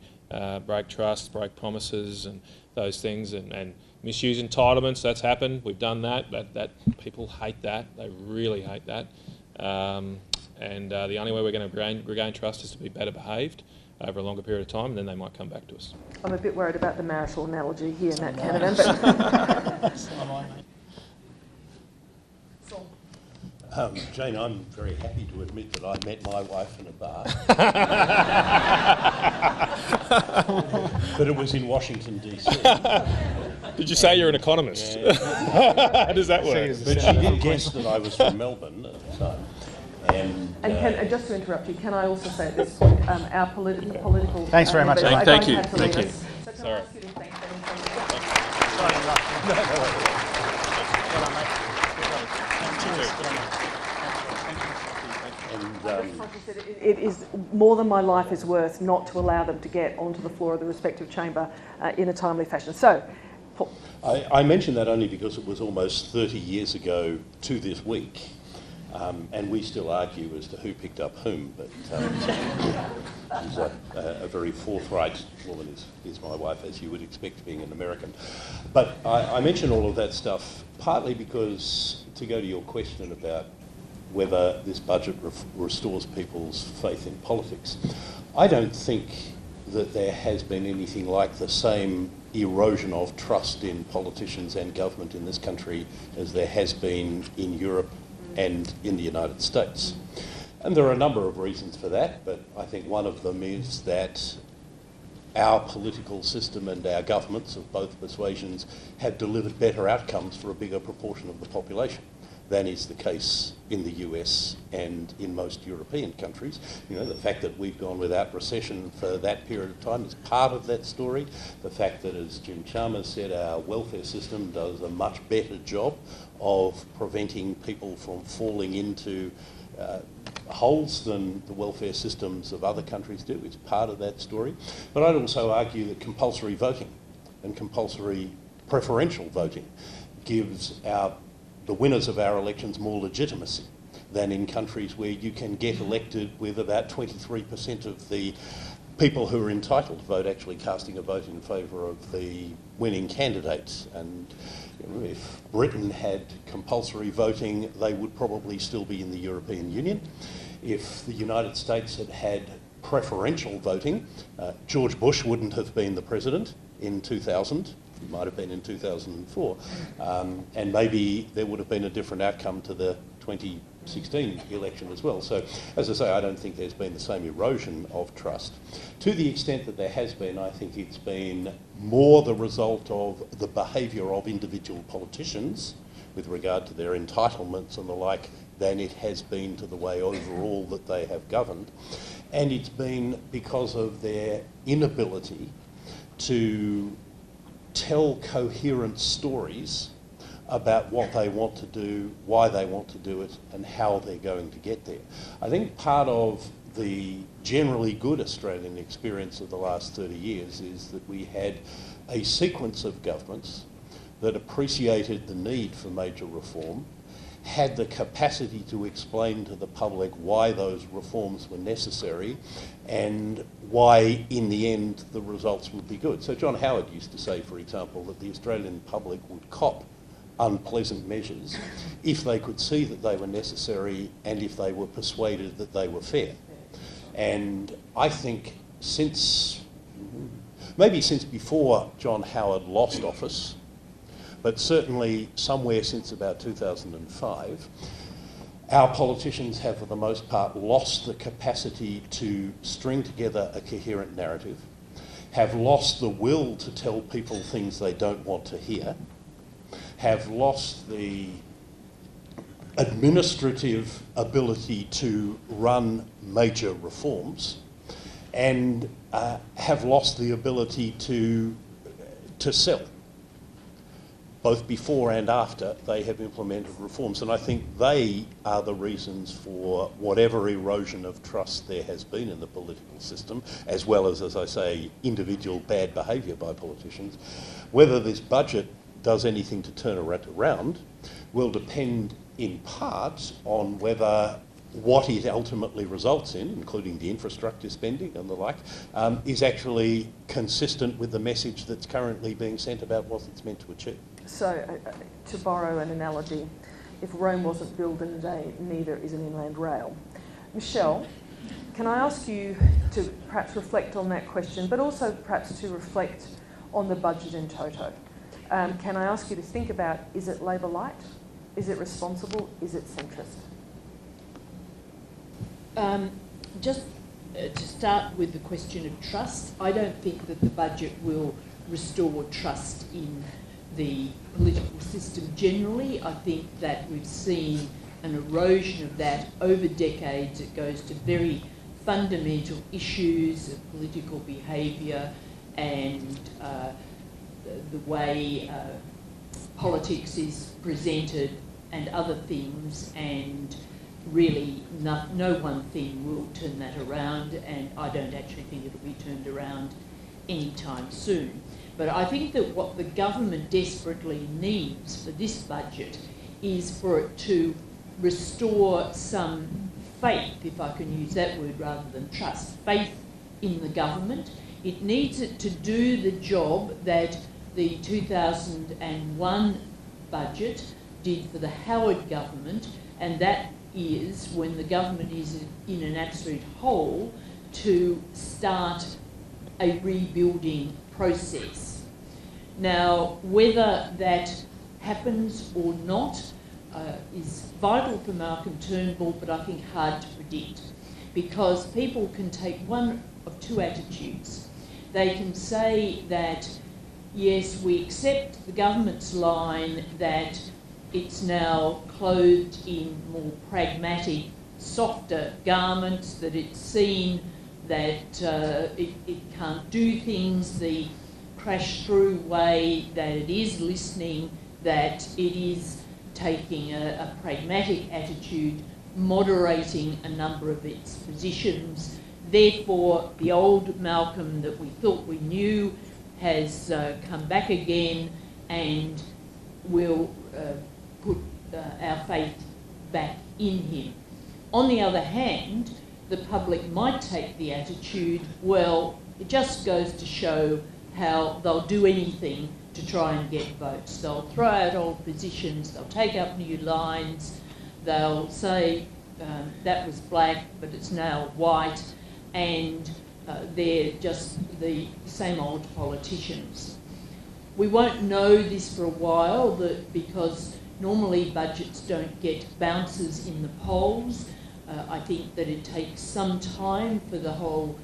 break trust, break promises, and those things, and misuse entitlements. That's happened. We've done that. That people hate that. They really hate that. And the only way we're going to regain trust is to be better behaved over a longer period of time, and then they might come back to us. I'm a bit worried about the marital analogy here, Matt Canavan. But Jane, I'm very happy to admit that I met my wife in a bar. But it was in Washington, D.C. Did you say you're an economist? Yeah. How does that work? But she did guess that I was from Melbourne at the time. And just to interrupt you, can I also say at this point, our political... Thanks very much. Thank you. So can I ask you to thank them? It is more than my life is worth not to allow them to get onto the floor of the respective chamber in a timely fashion. So, Paul. I mention that only because it was almost 30 years ago to this week And we still argue as to who picked up whom, but she's a very forthright woman, is my wife, as you would expect being an American. But I mention all of that stuff partly because, to go to your question about whether this budget restores people's faith in politics, I don't think that there has been anything like the same erosion of trust in politicians and government in this country as there has been in Europe and in the United States. And there are a number of reasons for that, but I think one of them is that our political system and our governments of both persuasions have delivered better outcomes for a bigger proportion of the population than is the case in the US and in most European countries. You know, the fact that we've gone without recession for that period of time is part of that story. The fact that, as Jim Chalmers said, our welfare system does a much better job of preventing people from falling into holes than the welfare systems of other countries do is part of that story. But I'd also argue that compulsory voting and compulsory preferential voting gives the winners of our elections more legitimacy than in countries where you can get elected with about 23% of the people who are entitled to vote actually casting a vote in favour of the winning candidates. And if Britain had compulsory voting, they would probably still be in the European Union. If the United States had had preferential voting, George Bush wouldn't have been the president in 2000. He might have been in 2004. And maybe there would have been a different outcome to the 2016 election as well. So, as I say, I don't think there's been the same erosion of trust. To the extent that there has been, I think it's been more the result of the behaviour of individual politicians with regard to their entitlements and the like than it has been to the way overall that they have governed. And it's been because of their inability to tell coherent stories about what they want to do, why they want to do it, and how they're going to get there. I think part of the generally good Australian experience of the last 30 years is that we had a sequence of governments that appreciated the need for major reform, had the capacity to explain to the public why those reforms were necessary and why, in the end, the results would be good. So John Howard used to say, for example, that the Australian public would cop unpleasant measures if they could see that they were necessary and if they were persuaded that they were fair. And I think maybe since before John Howard lost office, but certainly somewhere since about 2005, our politicians have, for the most part, lost the capacity to string together a coherent narrative, have lost the will to tell people things they don't want to hear, have lost the administrative ability to run major reforms, and have lost the ability to sell, both before and after they have implemented reforms. And I think they are the reasons for whatever erosion of trust there has been in the political system, as well as I say, individual bad behaviour by politicians. Whether this budget does anything to turn it around will depend in part on whether what it ultimately results in, including the infrastructure spending and the like, is actually consistent with the message that's currently being sent about what it's meant to achieve. So, to borrow an analogy, if Rome wasn't built in a day, neither is an inland rail. Michelle, can I ask you to perhaps reflect on that question, but also perhaps to reflect on the budget in toto? Can I ask you to think about, is it Labor light? Is it responsible? Is it centrist? Just to start with the question of trust, I don't think that the budget will restore trust in the political system generally. I think that we've seen an erosion of that over decades. It goes to very fundamental issues of political behaviour and the way politics is presented and other things, and really no one thing will turn that around, and I don't actually think it'll be turned around anytime soon. But I think that what the government desperately needs for this budget is for it to restore some faith, if I can use that word rather than trust, faith in the government. It needs it to do the job that the 2001 budget did for the Howard government, and that is, when the government is in an absolute hole, to start a rebuilding process. Now, whether that happens or not is vital for Malcolm Turnbull, but I think hard to predict, because people can take one of two attitudes. They can say that, yes, we accept the government's line that it's now clothed in more pragmatic, softer garments, that it's seen that it can't do things the crash-through way, that it is listening, that it is taking a pragmatic attitude, moderating a number of its positions. Therefore, the old Malcolm that we thought we knew has come back again, and we'll put our faith back in him. On the other hand, the public might take the attitude, well, it just goes to show how they'll do anything to try and get votes. They'll throw out old positions, they'll take up new lines, they'll say that was black but it's now white, and they're just the same old politicians. We won't know this for a while because normally budgets don't get bounces in the polls. I think that it takes some time for the whole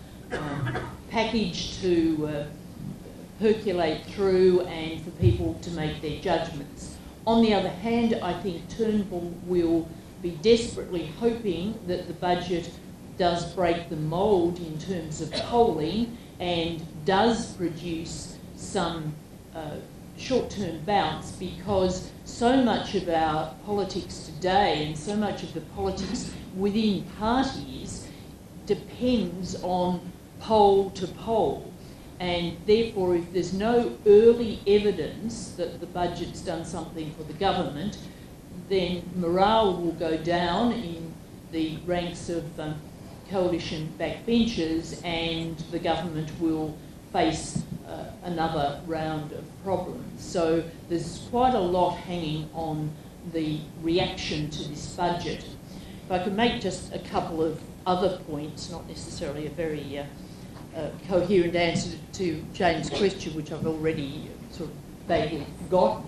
package to percolate through and for people to make their judgments. On the other hand, I think Turnbull will be desperately hoping that the budget does break the mould in terms of polling and does produce some short-term bounce, because so much of our politics today and so much of the politics within parties depends on poll to poll. And therefore, if there's no early evidence that the budget's done something for the government, then morale will go down in the ranks of coalition backbenchers, and the government will face another round of problems. So there's quite a lot hanging on the reaction to this budget. If I could make just a couple of other points, not necessarily a very coherent answer to Jane's question, which I've already sort of vaguely forgotten.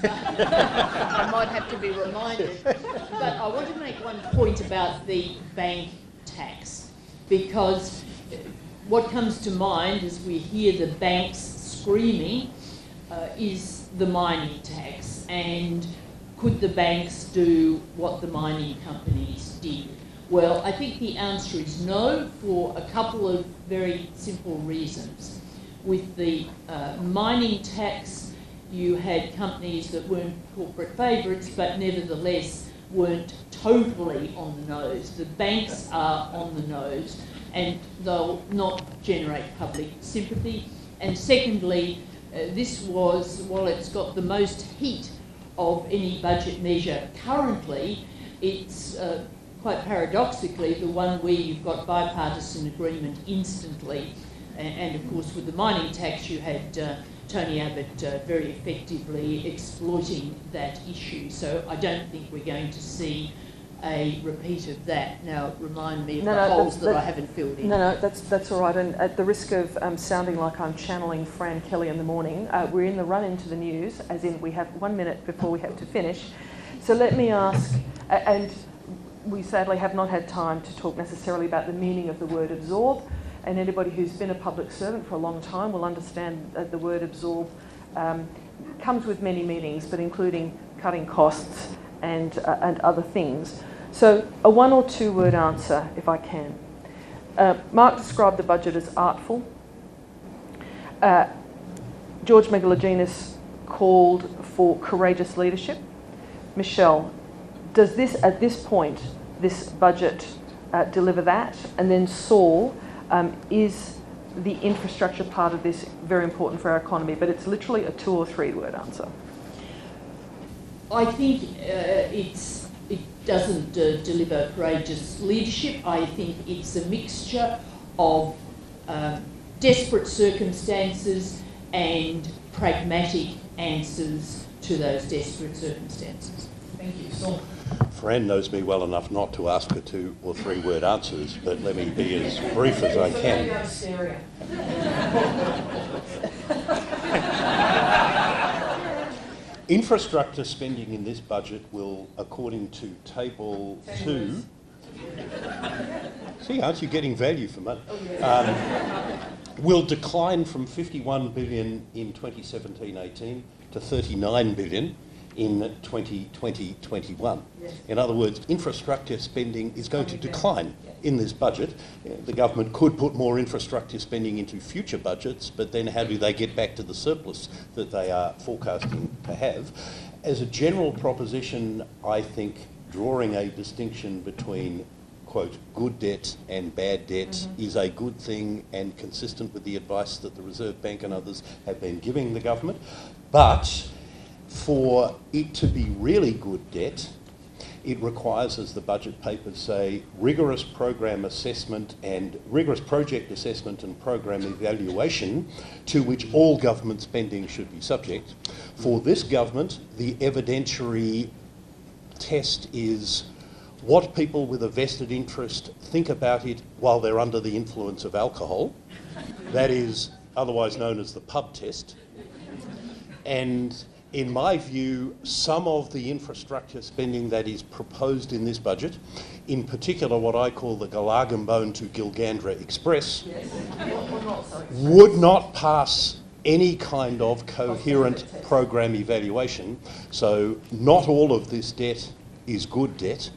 I might have to be reminded. But I want to make one point about the bank tax, because what comes to mind as we hear the banks screaming is the mining tax, and could the banks do what the mining companies did? Well, I think the answer is no, for a couple of very simple reasons. With the mining tax, you had companies that weren't corporate favourites, but nevertheless weren't totally on the nose. The banks are on the nose, and they'll not generate public sympathy. And secondly, this was, while it's got the most heat of any budget measure currently, it's quite paradoxically the one where you've got bipartisan agreement instantly. And of course, with the mining tax, you had Tony Abbott very effectively exploiting that issue. So I don't think we're going to see a repeat of that. Now, remind me of the holes that I haven't filled in. No, that's all right. And at the risk of sounding like I'm channeling Fran Kelly in the morning, we're in the run into the news, as in we have 1 minute before we have to finish. So let me ask, and we sadly have not had time to talk necessarily about the meaning of the word absorb, and anybody who's been a public servant for a long time will understand that the word absorb comes with many meanings, but including cutting costs and other things. So a 1 or 2 word answer, if I can. Mark described the budget as artful. George Megalogenis called for courageous leadership. Michelle, does this, at this point, this budget deliver that? And then Saul, is the infrastructure part of this very important for our economy? But it's literally a 2 or 3 word answer. I think it's it doesn't deliver courageous leadership. I think it's a mixture of desperate circumstances and pragmatic answers to those desperate circumstances. Thank you. Saul. Fran knows me well enough not to ask for 2 or 3 word answers, but let me be as brief as I can. Infrastructure spending in this budget will, according to Table 2... See, aren't you getting value for money? Will decline from 51 billion in 2017-18 to 39 billion in 2020-21. Yes. In other words, infrastructure spending is going to decline in this budget. The government could put more infrastructure spending into future budgets, but then how do they get back to the surplus that they are forecasting to have? As a general proposition, I think drawing a distinction between, quote, good debt and bad debt is a good thing and consistent with the advice that the Reserve Bank and others have been giving the government. But for it to be really good debt, it requires, as the budget papers say, rigorous program assessment and rigorous project assessment and program evaluation to which all government spending should be subject. For this government, the evidentiary test is what people with a vested interest think about it while they're under the influence of alcohol. That is otherwise known as the pub test. And in my view, some of the infrastructure spending that is proposed in this budget, in particular what I call the Galagamboan to Gilgandra Express, would not pass any kind of coherent program evaluation. So not all of this debt is good debt,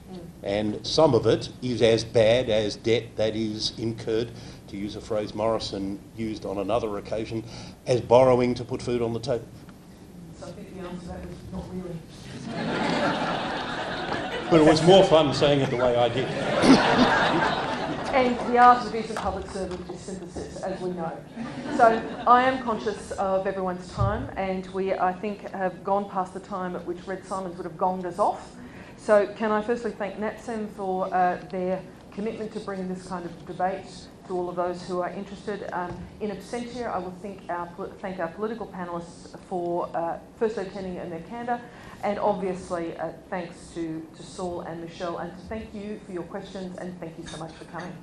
and some of it is as bad as debt that is incurred, to use a phrase Morrison used on another occasion, as borrowing to put food on the table. So I think the answer to that was not really. But it was more fun saying it the way I did. And the art of a decent public servant is synthesis, as we know. So I am conscious of everyone's time, and we, I think, have gone past the time at which Red Simons would have gonged us off. So can I firstly thank NATSEM for their commitment to bringing this kind of debate to all of those who are interested. In absentia, I will thank our political panellists for firstly attending in their candour, and obviously thanks to Saul and Michelle, and to thank you for your questions, and thank you so much for coming.